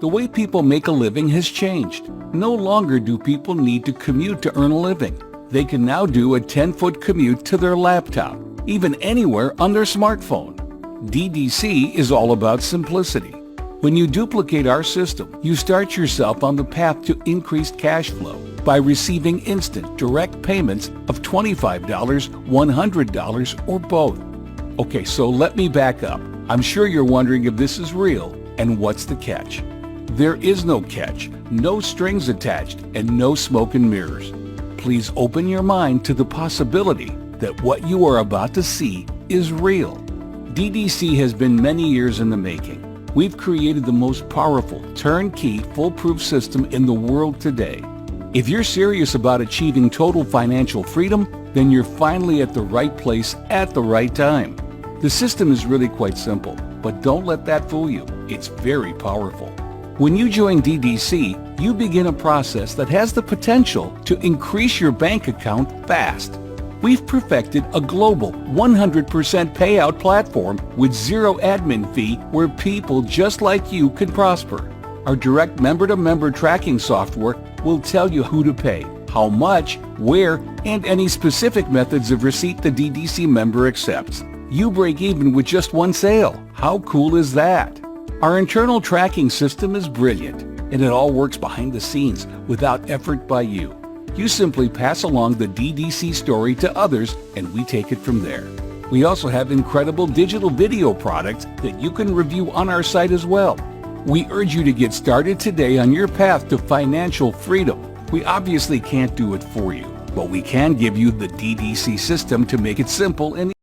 The way people make a living has changed. No longer do people need to commute to earn a living. They can now do a 10-foot commute to their laptop, even anywhere on their smartphone. DDC is all about simplicity. When you duplicate our system, you start yourself on the path to increased cash flow by receiving instant direct payments of $25, $100, or both. Okay, so let me back up. I'm sure you're wondering if this is real and what's the catch. There is no catch, no strings attached, and no smoke and mirrors. Please open your mind to the possibility that what you are about to see is real. DDC has been many years in the making. We've created the most powerful, turnkey, foolproof system in the world today. If you're serious about achieving total financial freedom, then you're finally at the right place at the right time. The system is really quite simple, but don't let that fool you. It's very powerful. When you join DDC, you begin a process that has the potential to increase your bank account fast. We've perfected a global 100% payout platform with zero admin fee where people just like you can prosper. Our direct member-to-member tracking software will tell you who to pay, how much, where, and any specific methods of receipt the DDC member accepts. You break even with just one sale. How cool is that? Our internal tracking system is brilliant, and it all works behind the scenes without effort by you. You simply pass along the DDC story to others, and we take it from there. We also have incredible digital video products that you can review on our site as well. We urge you to get started today on your path to financial freedom. We obviously can't do it for you, but we can give you the DDC system to make it simple and